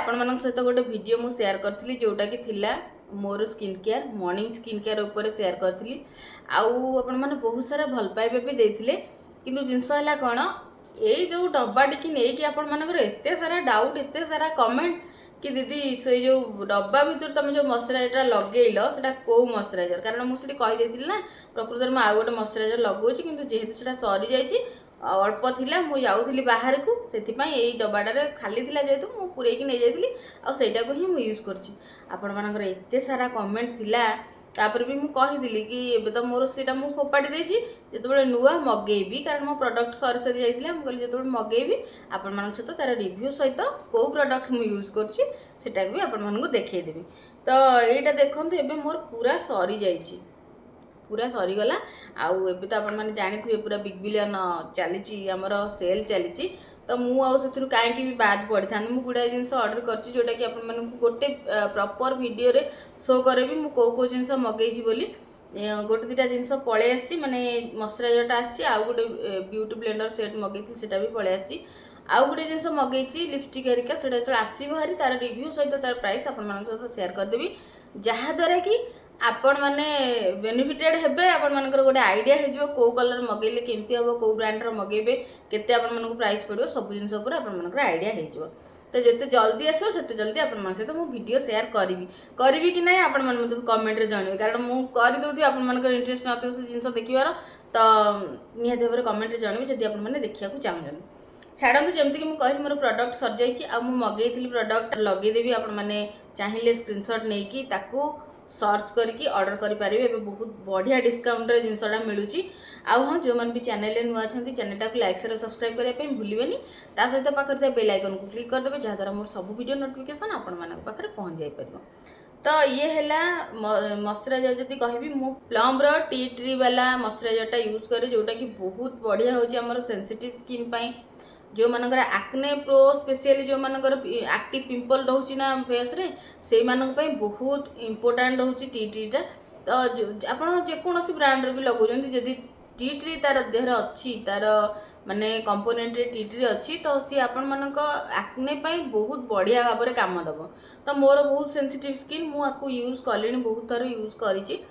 आपण सहित गोटे वीडियो मु शेयर करथिली जोटा कि थिला मोर skin care morning skin care ऊपर शेयर करथिली आउ आपण माने बहुत सारा भल पाइबे भी देथिले किंतु जिनस हला कोन एई जो डब्बा टिकी नै कि आपण मानकर एते सारा डाउट एते सारा कमेंट कि दीदी से जो डब्बा भीतर तुम जो मॉइस्चराइजर लगेइलो सेटा को मॉइस्चराइजर कारण मुझे कही देथिली ना प्रकृत में आ गोटे मॉइस्चराइजर लगौछि किंतु जेहेतु सेटा सरी जाइछि अल्प थिला मु जाउथिली बाहर को सेथिपाई एई डब्बाटारे खाली थिला जेहेतु मु पुरेकी नै जाइथिली आ सेटा को ही मु यूज करछि आपण मानकर एते सारा कमेंट थिला तापर भी मु कहिदिली कि एबे तो मोर सेटा मु फोपाडी देछि जेतबेले नुआ मगेबी कारण मो प्रोडक्ट सरी सरी जाइथिला मु कहली जेतबेले मगेबी आपण मानक सहित तार रिव्यू सहित को प्रोडक्ट मु यूज करछि सेटा भी आपण मानक देखै देबी तो एटा देखंतु एबे मोर पूरा सरी जाइछि पूरा सरीगला आउ एबे तो आपण माने जानिथिबे पूरा बिग बिलियन चलीची हमर सेल चलीची तो मु आउ सेथुरु काहे कि भी बाद पड़ी था मु गुडा जिंस ऑर्डर करछि जोटा कि आपण माने गोटे प्रॉपर वीडियो रे शो करेबी मु को जिंस मगेछि बोली गोटे दिटा जिंस पळे आछि माने मॉइस्चराइजरटा आछि आउ गोटे ब्यूटी ब्लेंडर सेट मगेछि सेटा भी पळे आछि आउ गोटे जिंस मगेछि लिपस्टिक हेरिका सेटा तो आसीबो हारी तार रिव्यू सहित तार प्राइस आपण मानक सहित शेयर कर देबी जहा द्वारा कि आपण माने बेनिफिटेड हेबे आपण मानकर गोटे आइडिया हे जो को कलर मगेले केमती हबो को ब्रांड रो मगेबे केते आपण मानक प्राइस पड़ो सब जिंस ऊपर आपण मानकर आइडिया हे जो तो जेते जल्दी आसो सेते जल्दी आपण मान सहित मु वीडियो शेयर करबी कि नहीं आपण मन मते कमेंट रे जणावे कारण मु करि दोथि आपण मानकर इंटरेस्ट नथि से जिंस देखिबार तो निया देवर कमेंट रे जणावे जदि आपण माने देखिया को चाहन छाड़ू जमती कि मु कहि मोर प्रोडक्ट सर जाई आ मु मगेइथिली प्रोडक्ट लगे देबी आपण माने चाहिले स्क्रीनशॉट नै कि ताकू सर्च करके ऑर्डर करि पारिबे एबे बहुत बढ़िया डिस्काउंट रे जिंसटा मिलुची आ हां जो मन भी चैनल रे नुआ छथि चैनल टाको लाइक शेयर सब्सक्राइब करे पे भूलिबेनी ता सहित पाखर ते बेल आइकन को क्लिक कर देबे जहां मोर सब वीडियो नोटिफिकेशन आपण मानक पाखर पहुंच जाई परबो तो ये हैला मॉइस्चराइजर जदी कहबी मु प्लम रो टी ट्री वाला मॉइस्चराइजर टा यूज करे जोटा कि बहुत बढ़िया होची हमर सेंसिटिव स्किन पई जो मानकर एक्ने प्रो स्पेशली जो मानकर एक्टिव पिंपल रहउची ना फेस रे से मानक पई बहुत इंपोर्टेंट रहउची टी ट्रीटा तो आपण जे कोनोसी ब्रांड रे भी लगौजंती जदी टी ट्री तार देहर अछि तार माने कंपोनेंट रे टी ट्री अछि तो सी आपण मानक एक्ने पई बहुत बढ़िया भाबरे काम दबो तो मोर बहुत सेंसिटिव स्किन मु आकु यूज कलिनी बहुत थर यूज करिछि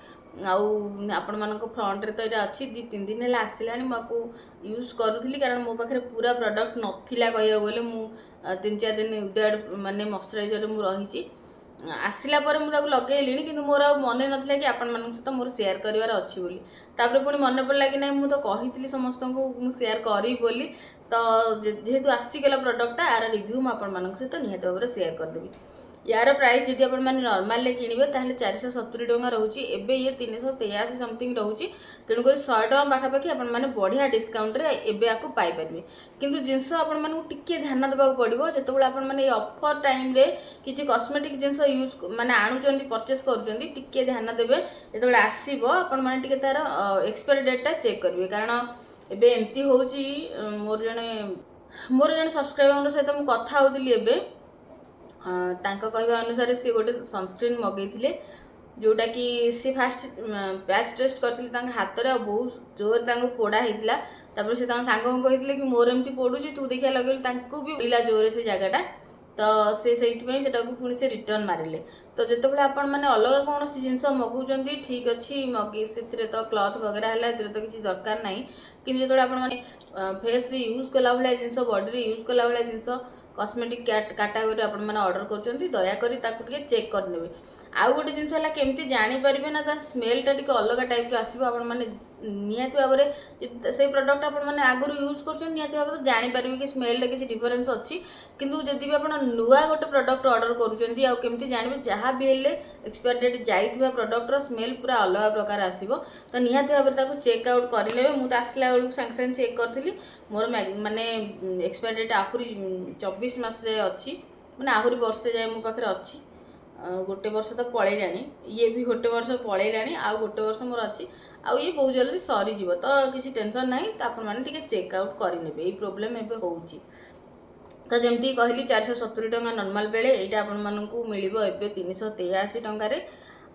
आउ आपण मानक फ्रंट रे तो एटा अछि 2-3 दिन हेला आसिलानी मकु यूज करूथली कारण मो पाखरे पूरा प्रोडक्ट नथिला कहियो बोले मु 3-4 दिन उडेड माने मॉइस्चराइजर मु रहिछि आसिला पर मु ताको लगेलिनी किंतु मोर मने नथिला कि आपण मानक सहित मोर शेयर करिवार अछि बोली तापर पुनी मने पड़ला कि नै मु तो कहितली समस्त को मु शेयर करी बोली तो जेहेतु आसी गेला प्रोडक्ट आर रिव्यू म आपण मानक सहित निहत भाबरे शेयर कर देबी यार प्राइस जदि आपण माने नॉर्मल ले किनिबे ताहले 470 टका रहउची एबे ये 383 समथिंग रहउची तेणु करी 100 टका बाखा पाखी आपण माने बढ़िया डिस्काउंट रे एबे आकु पाई परबे किंतु जिंस आपण माने टिके ध्यान देबा पड़िबो जेतेबेले आपण माने ऑफर टाइम रे किछि कॉस्मेटिक जिंस यूज माने आनुचंदी परचेस करूचंदी टिके ध्यान देबे जेतेबेले आसीबो आपण माने टिके तार एक्सपायरी डेट टा चेक करबे कारण एबे एम्ति होउची मोर जने सब्सक्राइबर सहित मु कथा होउतली एबे तांका कहबा अनुसार से गोटे सनस्क्रीन मगेइथिले जोटा कि से फास्ट पैच टेस्ट करथिले तांका हाथ रे बहुत जोर तांको पोड़ा हेतिला तापर से तांका सांगो कहिथिले कि मोर एम्ति पोडुची तू देखिया लगेल तांको भी इला जोर से जगाटा तो से सहित पई सेटा को पुनी से रिटर्न मारिले तो जेतेबेले आपण माने अलग कोन सी जिंस मगुचंदी ठीक अछि मगे सेतरे तो क्लॉथ वगैरह हला एतरे तो किछि दरकार नाही कि जेतेबेले आपण माने फेस रे यूज कला भला जिंस बॉडी रे यूज कला भला जिंस कॉस्मेटिक कैटेगरी आपण माने ऑर्डर करचंती दया करी ताकु टिके चेक कर नेबे आउ गोटे जिंस हला केमती जानि परिबे ना ता स्मेल टा टिके अलग टाइप रो आसीबो आपण माने नियाती भाबरे से प्रोडक्ट आपण माने आगुर यूज करचन नियाती भाबरे जानि परिबे कि स्मेल टा किछि डिफरेंस अछि किंतु जदि भी आपण नुआ गोटे प्रोडक्ट ऑर्डर करूचंती आ केमती जानिबे जहा भी हेले एक्सपायर डेट जाइथिबा प्रोडक्ट रो स्मेल पूरा अलग प्रकार आसीबो तो नियाती भाबरे ताकु चेक आउट करि लेबे मु त आसला बेलु संग संग चेक करथिली मोर माने एक्सपायर डेट आहुरी 24 मास जाए अच्छी माने आहुरी वर्षे जाए मो पाखरे अच्छी गोटे वर्ष तो पळैलानी ये भी गोटे वर्ष पळैलानी आ गोटे वर्ष मोर अच्छी आ ये बहुत जल्दी सरी जीव तो किसी टेंशन नहीं तो आपण माने टिके चेक आउट करि नेबे ए प्रॉब्लम एबे होउची तो जमती कहली 470 टका नॉर्मल बेले एटा आपण मानकू मिलिबो एबे 383 टका रे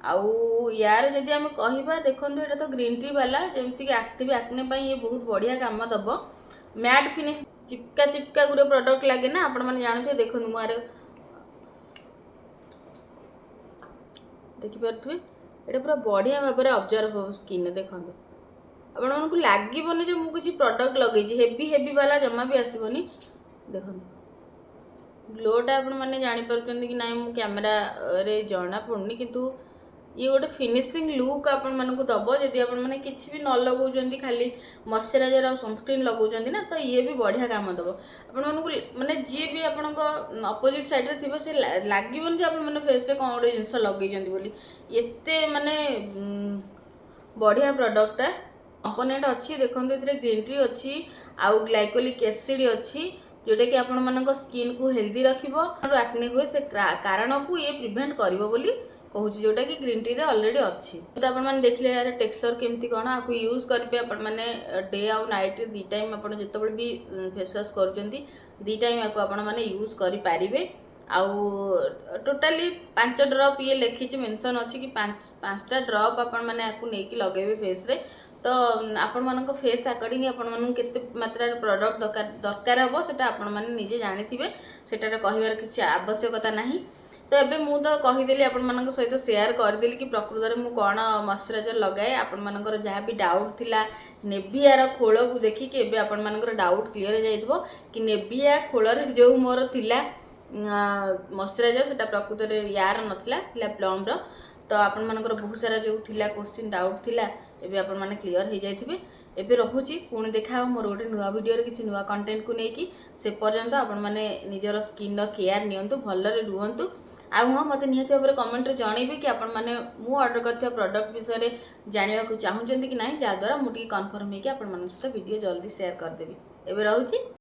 आउ यार जदि हम कहिबा देखंतु एटा तो ग्रीन टी वाला जमती कि एक्टिव एक्ने पई ये बहुत बढ़िया काम दबो मैट फिनिश चिपका चिपका गुरे प्रोडक्ट लागे ना आपण माने जानु छे देखनु मारे देखिपे ये पूरा बढ़िया भाव में ऑब्जर्व हो स्किन देखो आपको लगे जो मुझे प्रडक्ट लगे हेवी हेवी वाला जमा भी आसबनी देखो ग्लोटा आप मैंने जापर कि ना मु कैमेरा रे जना पड़नी किंतु ये गोटे फिनिशिंग लुक आपण मानक दब जदि आप किसी भी न लगाउछंती खाली मॉइस्चराइजर और सनस्क्रीन लगाउछंती ना तो ये भी बढ़िया काम दब आपको माने जी भी आपण अपोजिट साइड रे थिबो से लागबन जे आपण माने फेस रे कोन गोटे जिंस लगेइछंती बोली एते माने बढ़िया प्रोडक्ट है कंपोनेंट अच्छी देखो ये ग्रीन टी अच्छी आउ ग्लाइकोलिक एसिड अच्छी जोटा कि आपण मानक स्किन को हेल्दी रखिबो और एक्ने हुए से कारण को ये प्रिवेंट करिवो बोली कहूँ जोटा कि ग्रीन टी रे ऑलरेडी अच्छी तो आप देखिले यार टेक्सचर केमती कौन आपको यूज करेंगे आपण मैंने डे आउ नाइट दी टाइम आप जो भी फेस वाश करुँच दी टाइम आपको आपण मैंने यूज करें आउ टोटाली 5 ड्रॉप ये लिखी मेंशन अच्छी कि 5टा ड्रॉप आपण मैंने आपको नहीं लगे फेस रे तो आपण मानक फेस अकॉर्डिंग आपण मानक केते मात्रा प्रोडक्ट दरकार हम सेटा आपण माने निजे जानिथिबे सेटार कहिबार किछि आवश्यकता नाही तो एबे मु तो कहीदेली आपण मानक सहित शेयर करदेली कि प्रकृत में मु कौन मॉइस्चराइजर लगाए आपण मानकर जहाँ भी डाउट थिला नेभियार खोल को देखिक एबे आपण मानकर डाउट क्लियर हो जाइतबो कि नेभिया खोल रे जो मोर थिला मॉइस्चराइजर सेटा प्रकृत रे यार नथिला थिला प्लम रो तो आपण मानकर बहुत सारा जो थिला क्वेश्चन डाउट थिला एबे आपण माने क्लियर हो जाइथिबे एबे रहुची पुणी देखा मोर गोटे नुआ वीडियो रे किछि नुआ कंटेंट को लेकिन से पर्यंत आपण माने निजर स्किन रो केयर नियंतु भल्लरे रुहंतु आ हाँ मत निहती भाव में कमेंट रे जनइबे कि आपण माने मु ऑर्डर करथिया प्रोडक्ट विषय जानिबा को चाहुचंती कि नाही जहाद्वारा मुझे कन्फर्म होगी आपण मान वीडियो जल्दी शेयर करदेवी एबे रहूची।